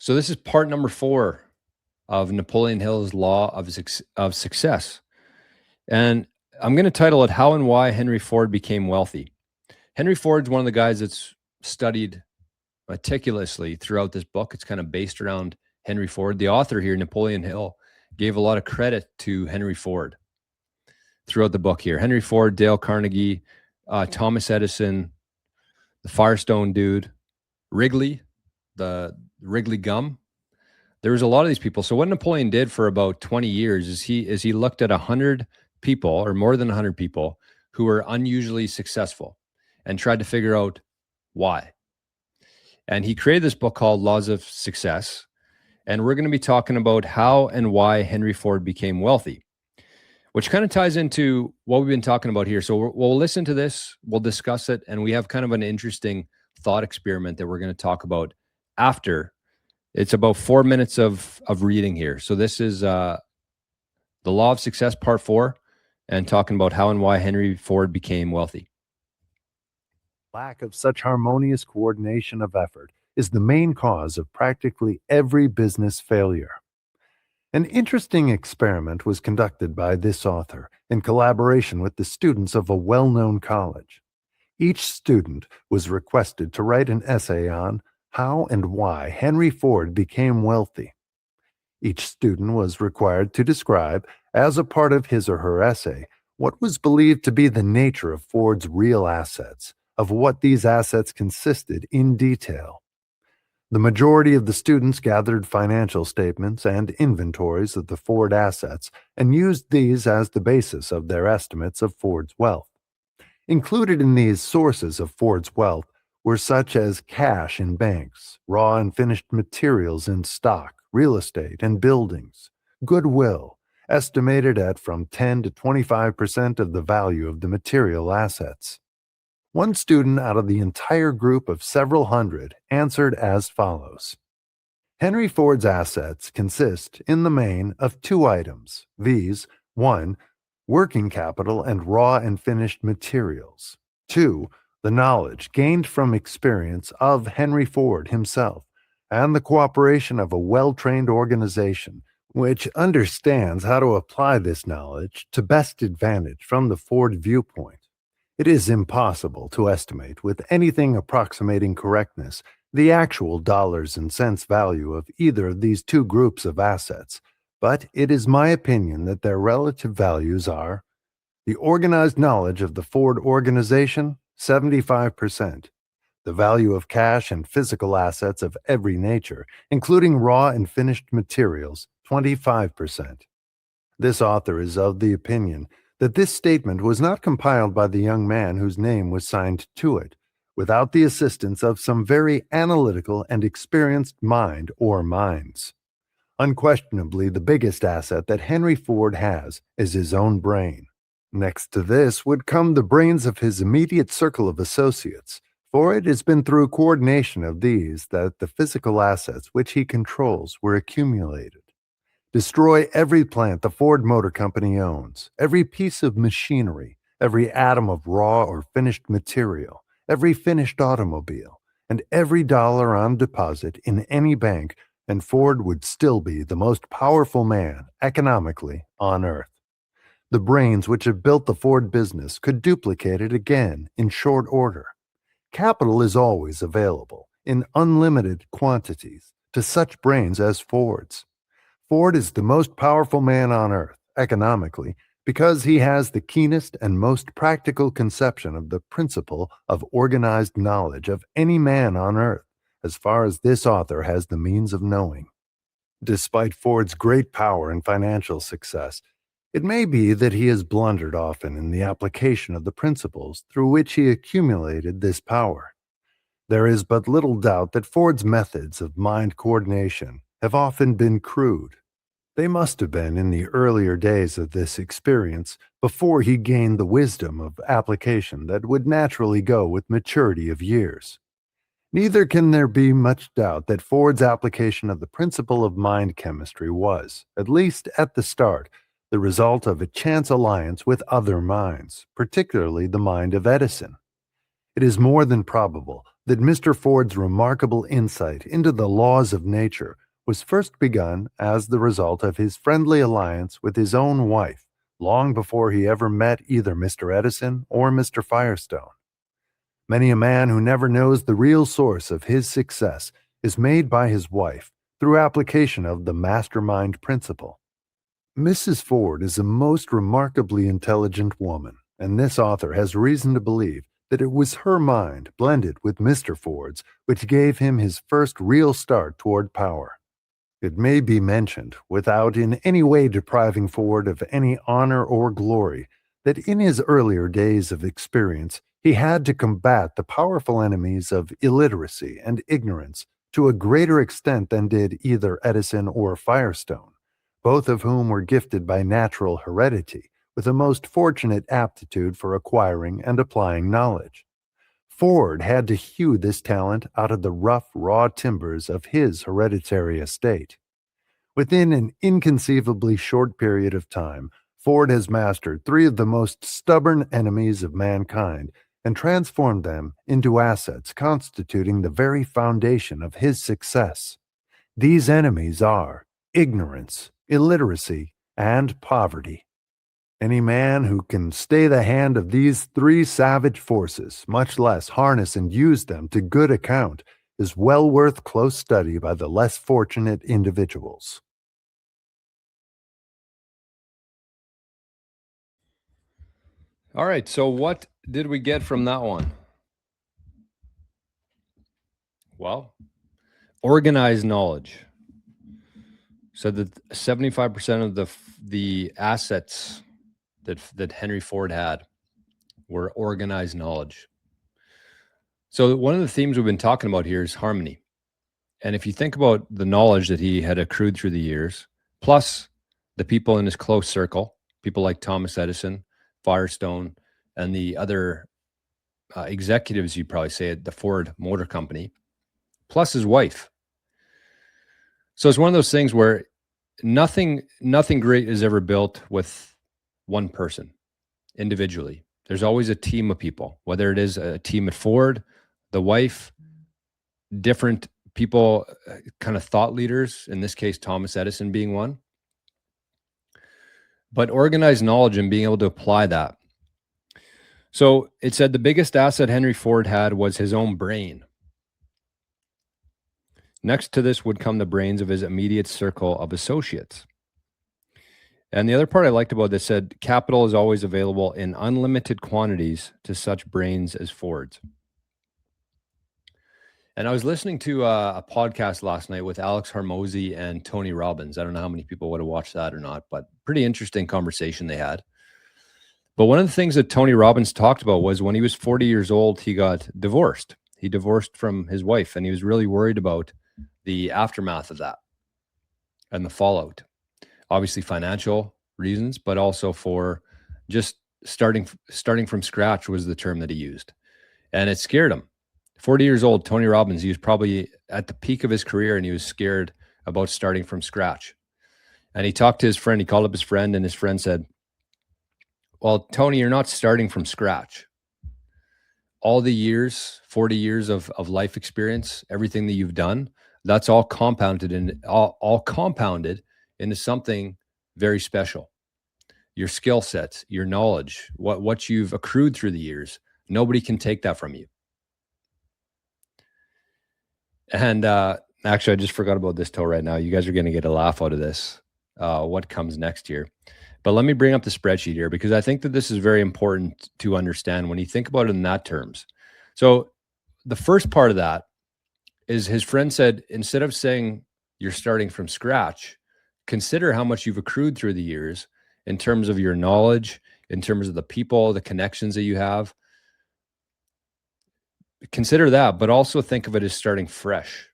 So this is part number 4 of Napoleon Hill's Law of Success. And I'm going to title it How and Why Henry Ford Became Wealthy. Henry Ford's one of the guys that's studied meticulously throughout this book. It's kind of based around Henry Ford. The author here, Napoleon Hill, gave a lot of credit to Henry Ford throughout the book here. Henry Ford, Dale Carnegie, Thomas Edison, the Firestone dude, Wrigley, the Wrigley gum. There was a lot of these people. So what Napoleon did for about 20 years is he looked at 100 people or more than 100 people who were unusually successful and tried to figure out why. And he created this book called Laws of Success. And we're going to be talking about how and why Henry Ford became wealthy, which kind of ties into what we've been talking about here. So we'll listen to this, we'll discuss it, and we have kind of an interesting thought experiment that we're going to talk about after. It's about 4 minutes of reading here. So this is the Law of Success, part 4, and talking about how and why Henry Ford became wealthy. Lack of such harmonious coordination of effort is the main cause of practically every business failure. An interesting experiment was conducted by this author in collaboration with the students of a well-known college. Each student was requested to write an essay on how and why Henry Ford became wealthy. Each student was required to describe, as a part of his or her essay, what was believed to be the nature of Ford's real assets, of what these assets consisted in detail. The majority of the students gathered financial statements and inventories of the Ford assets and used these as the basis of their estimates of Ford's wealth. Included in these sources of Ford's wealth were such as cash in banks, raw and finished materials in stock, real estate and buildings, goodwill, estimated at from 10 to 25% of the value of the material assets. One student out of the entire group of several hundred answered as follows. Henry Ford's assets consist, in the main, of 2 items, viz., 1. Working capital and raw and finished materials. 2. The knowledge gained from experience of Henry Ford himself, and the cooperation of a well-trained organization, which understands how to apply this knowledge to best advantage from the Ford viewpoint. It is impossible to estimate with anything approximating correctness the actual dollars and cents value of either of these 2 groups of assets, but it is my opinion that their relative values are: the organized knowledge of the Ford organization, 75%, the value of cash and physical assets of every nature, including raw and finished materials, 25%. This author is of the opinion that this statement was not compiled by the young man whose name was signed to it, without the assistance of some very analytical and experienced mind or minds. Unquestionably, the biggest asset that Henry Ford has is his own brain. Next to this would come the brains of his immediate circle of associates, for it has been through coordination of these that the physical assets which he controls were accumulated. Destroy every plant the Ford Motor Company owns, every piece of machinery, every atom of raw or finished material, every finished automobile, and every dollar on deposit in any bank, and Ford would still be the most powerful man, economically, on earth. The brains which have built the Ford business could duplicate it again in short order. Capital is always available, in unlimited quantities, to such brains as Ford's. Ford is the most powerful man on earth, economically, because he has the keenest and most practical conception of the principle of organized knowledge of any man on earth, as far as this author has the means of knowing. Despite Ford's great power and financial success, it may be that he has blundered often in the application of the principles through which he accumulated this power. There is but little doubt that Ford's methods of mind coordination have often been crude. They must have been in the earlier days of this experience, before he gained the wisdom of application that would naturally go with maturity of years. Neither can there be much doubt that Ford's application of the principle of mind chemistry was, at least at the start, the result of a chance alliance with other minds, particularly the mind of Edison. It is more than probable that Mr. Ford's remarkable insight into the laws of nature was first begun as the result of his friendly alliance with his own wife, long before he ever met either Mr. Edison or Mr. Firestone. Many a man who never knows the real source of his success is made by his wife through application of the mastermind principle. Mrs. Ford is a most remarkably intelligent woman, and this author has reason to believe that it was her mind blended with Mr. Ford's which gave him his first real start toward power. It may be mentioned, without in any way depriving Ford of any honor or glory, that in his earlier days of experience, he had to combat the powerful enemies of illiteracy and ignorance to a greater extent than did either Edison or Firestone, both of whom were gifted by natural heredity with a most fortunate aptitude for acquiring and applying knowledge. Ford had to hew this talent out of the rough, raw timbers of his hereditary estate. Within an inconceivably short period of time, Ford has mastered three of the most stubborn enemies of mankind and transformed them into assets constituting the very foundation of his success. These enemies are ignorance, illiteracy, and poverty. Any man who can stay the hand of these three savage forces, much less harness and use them to good account, is well worth close study by the less fortunate individuals. All right. So what did we get from that one? Well, organized knowledge. So that 75% of the assets that Henry Ford had were organized knowledge. So one of the themes we've been talking about here is harmony. And if you think about the knowledge that he had accrued through the years, plus the people in his close circle, people like Thomas Edison, Firestone, and the other executives, you'd probably say, at the Ford Motor Company, plus his wife. So it's one of those things where nothing great is ever built with one person individually. There's always a team of people, whether it is a team at Ford, the wife, different people, kind of thought leaders, in this case, Thomas Edison being one. But organized knowledge and being able to apply that. So it said the biggest asset Henry Ford had was his own brain. Next to this would come the brains of his immediate circle of associates. And the other part I liked about this said capital is always available in unlimited quantities to such brains as Ford's. And I was listening to a podcast last night with Alex Hormozi and Tony Robbins. I don't know how many people would have watched that or not, but pretty interesting conversation they had. But one of the things that Tony Robbins talked about was when he was 40 years old, he got divorced. He divorced from his wife, and he was really worried about the aftermath of that and the fallout. Obviously financial reasons, but also for just starting from scratch was the term that he used. And it scared him. 40 years old, Tony Robbins, he was probably at the peak of his career and he was scared about starting from scratch. And he talked to his friend, he called up his friend, and his friend said, well, Tony, you're not starting from scratch. All the years, 40 years of life experience, everything that you've done, that's all compounded into something very special. Your skill sets, your knowledge, what you've accrued through the years, nobody can take that from you. And actually, I just forgot about this till right now. You guys are going to get a laugh out of this, what comes next here. But let me bring up the spreadsheet here because I think that this is very important to understand when you think about it in that terms. So the first part of that is his friend said, instead of saying you're starting from scratch, consider how much you've accrued through the years in terms of your knowledge, in terms of the people, the connections that you have. Consider that, but also think of it as starting fresh.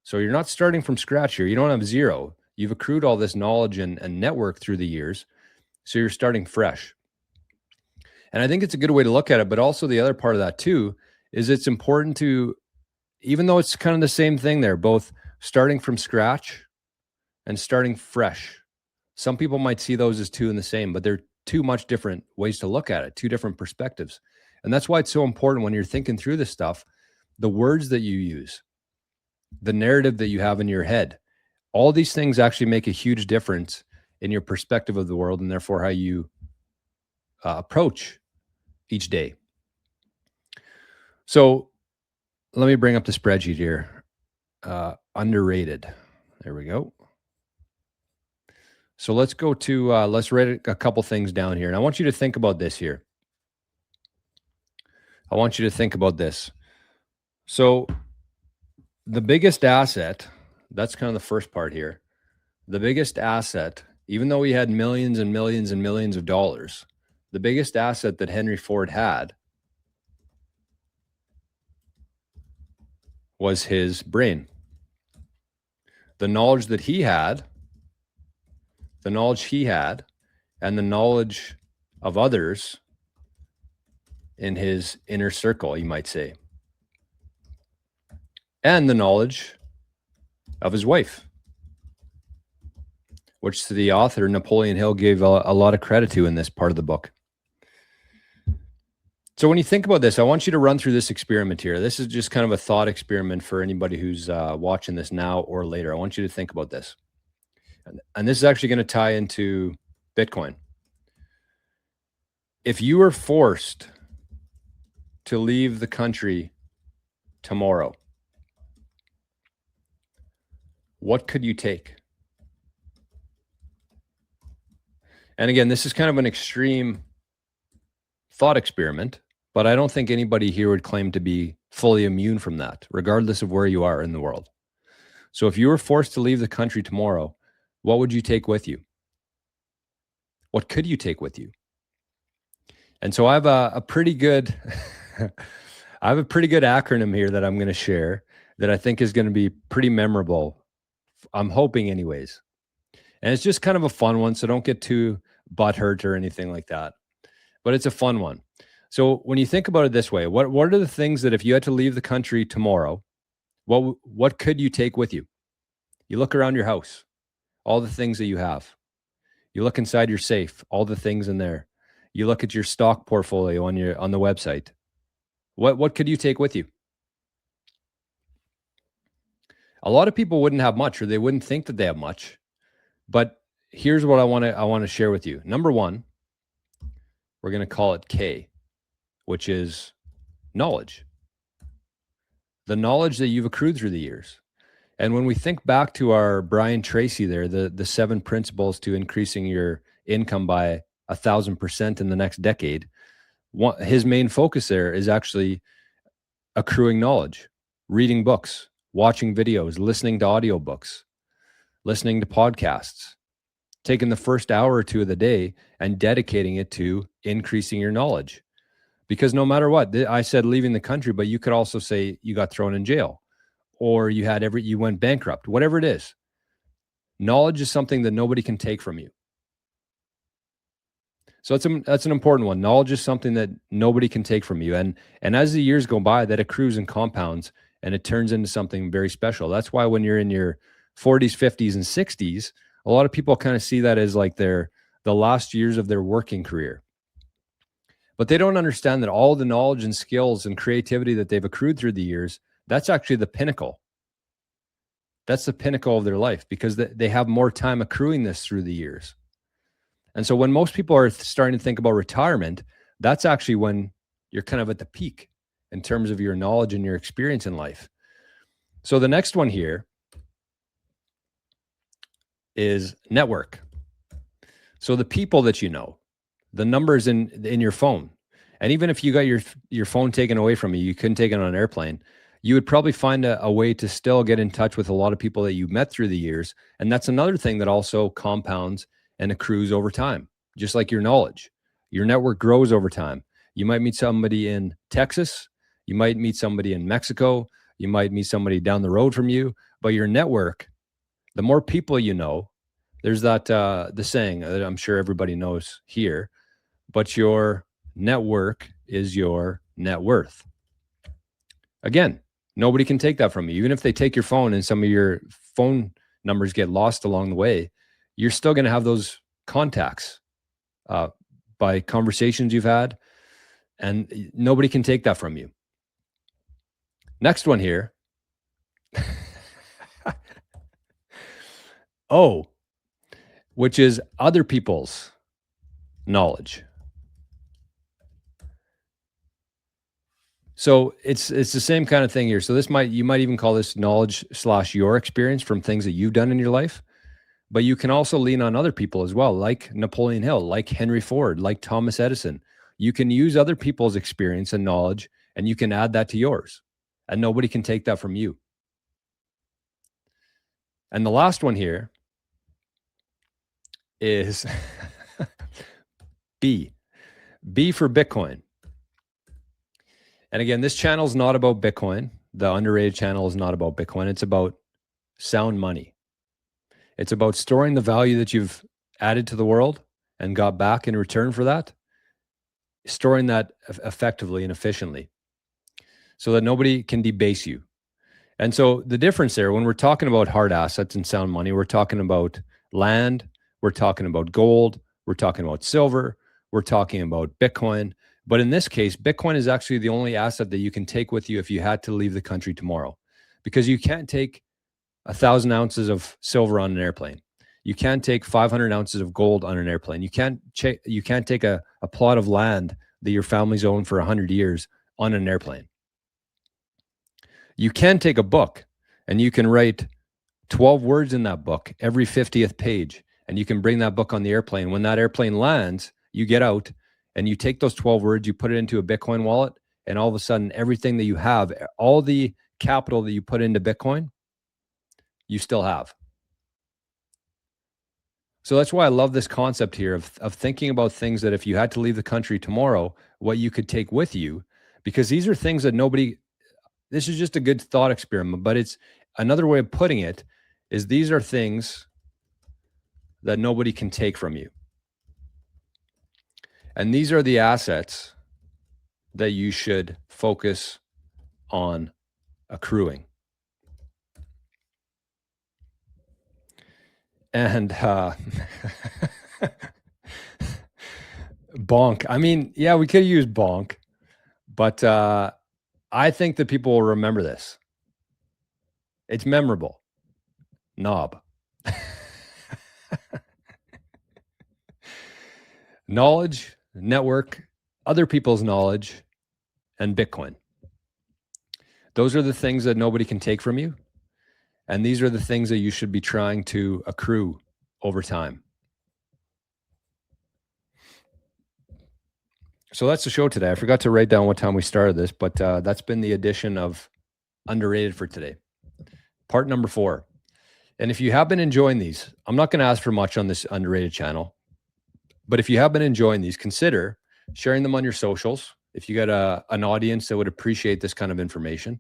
So you're not starting from scratch here. You don't have zero. You've accrued all this knowledge and network through the years. So you're starting fresh. And I think it's a good way to look at it. But also the other part of that too, is it's important to, even though it's kind of the same thing there, both starting from scratch and starting fresh. Some people might see those as two and the same, but they're two much different ways to look at it, two different perspectives. And that's why it's so important when you're thinking through this stuff the words that you use, the narrative that you have in your head. All these things actually make a huge difference in your perspective of the world, and therefore how you approach each day. So let me bring up the spreadsheet here. Underrated. There we go. So let's go to, let's write a couple things down here. And I want you to think about this here. I want you to think about this. So the biggest asset, that's kind of the first part here. The biggest asset, even though he had millions and millions and millions of dollars, the biggest asset that Henry Ford had was his brain. The knowledge that he had, the knowledge he had, and the knowledge of others in his inner circle, you might say, and the knowledge of his wife, which the author, Napoleon Hill, gave a lot of credit to in this part of the book. So when you think about this, I want you to run through this experiment here. This is just kind of a thought experiment for anybody who's watching this now or later. I want you to think about this. And this is actually going to tie into Bitcoin. If you were forced to leave the country tomorrow, what could you take? And again, this is kind of an extreme thought experiment, but I don't think anybody here would claim to be fully immune from that, regardless of where you are in the world. So if you were forced to leave the country tomorrow, what would you take with you? What could you take with you? And so I have a pretty good, I have a pretty good acronym here that I'm going to share that I think is going to be pretty memorable. I'm hoping anyways. And it's just kind of a fun one, so don't get too butthurt or anything like that. But it's a fun one. So when you think about it this way, what are the things that if you had to leave the country tomorrow, what could you take with you? You look around your house, all the things that you have. You look inside your safe, all the things in there. You look at your stock portfolio on the website. What could you take with you? A lot of people wouldn't have much, or they wouldn't think that they have much. But here's what I want to share with you. Number one, we're going to call it K, which is knowledge. The knowledge that you've accrued through the years. And when we think back to our Brian Tracy there, the 7 principles to increasing your income by 1,000% in the next decade, his main focus there is actually accruing knowledge, reading books, watching videos, listening to audiobooks, listening to podcasts, taking the first hour or two of the day and dedicating it to increasing your knowledge. Because no matter what, I said leaving the country, but you could also say you got thrown in jail or you went bankrupt, whatever it is. Knowledge is something that nobody can take from you. So that's an important one. Knowledge is something that nobody can take from you. And as the years go by, that accrues and compounds and it turns into something very special. That's why when you're in your 40s, 50s, and 60s, a lot of people kind of see that as like the last years of their working career. But they don't understand that all the knowledge and skills and creativity that they've accrued through the years, that's actually the pinnacle. That's the pinnacle of their life because they have more time accruing this through the years. And so when most people are starting to think about retirement, that's actually when you're kind of at the peak in terms of your knowledge and your experience in life. So the next one here is network. So the people that you know, the numbers in your phone, and even if you got your phone taken away from you couldn't take it on an airplane, you would probably find a way to still get in touch with a lot of people that you met through the years. And that's another thing that also compounds and accrues over time, just like your knowledge. Your network grows over time. You might meet somebody in Texas, you might meet somebody in Mexico, you might meet somebody down the road from you, but your network, the more people you know, there's that the saying that I'm sure everybody knows here, but your network is your net worth. Again, nobody can take that from you. Even if they take your phone and some of your phone numbers get lost along the way, you're still going to have those contacts by conversations you've had, and nobody can take that from you. Next one here. O, which is other people's knowledge. So it's the same kind of thing here. So you might even call this knowledge / your experience from things that you've done in your life, but you can also lean on other people as well, like Napoleon Hill, like Henry Ford, like Thomas Edison. You can use other people's experience and knowledge, and you can add that to yours, and nobody can take that from you. And the last one here is B. B for Bitcoin. And again, this channel is not about Bitcoin. The underrated channel is not about Bitcoin. It's about sound money. It's about storing the value that you've added to the world and got back in return for that, storing that effectively and efficiently so that nobody can debase you. And so the difference there, when we're talking about hard assets and sound money, we're talking about land, we're talking about gold, we're talking about silver, we're talking about Bitcoin. But in this case, Bitcoin is actually the only asset that you can take with you if you had to leave the country tomorrow, because you can't take 1,000 ounces of silver on an airplane. You can't take 500 ounces of gold on an airplane. You can't take a plot of land that your family's owned for 100 years on an airplane. You can take a book and you can write 12 words in that book every 50th page, and you can bring that book on the airplane. When that airplane lands, you get out and you take those 12 words, you put it into a Bitcoin wallet, and all of a sudden, everything that you have, all the capital that you put into Bitcoin, you still have. So that's why I love this concept here of thinking about things that if you had to leave the country tomorrow, what you could take with you, because these are things that this is just a good thought experiment, but it's another way of putting it is these are things that nobody can take from you. And these are the assets that you should focus on accruing. And bonk. I mean, yeah, we could use bonk, but I think that people will remember this. It's memorable. Knob. Knowledge, network, other people's knowledge, and Bitcoin. Those are the things that nobody can take from you. And these are the things that you should be trying to accrue over time. So that's the show today. I forgot to write down what time we started this, but that's been the edition of Underrated for today. Part number 4. And if you have been enjoying these, I'm not going to ask for much on this Underrated channel, but if you have been enjoying these, consider sharing them on your socials. If you got an audience that would appreciate this kind of information,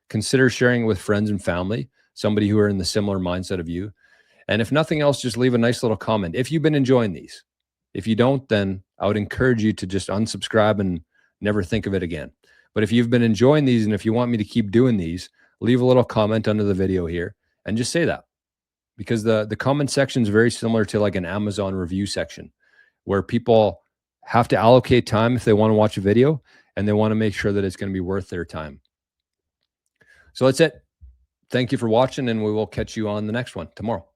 consider sharing it with friends and family, somebody who are in the similar mindset of you. And if nothing else, just leave a nice little comment if you've been enjoying these. If you don't, then I would encourage you to just unsubscribe and never think of it again. But if you've been enjoying these and if you want me to keep doing these, leave a little comment under the video here and just say that. Because the comment section is very similar to like an Amazon review section where people have to allocate time if they want to watch a video and they want to make sure that it's going to be worth their time. So that's it. Thank you for watching, and we will catch you on the next one tomorrow.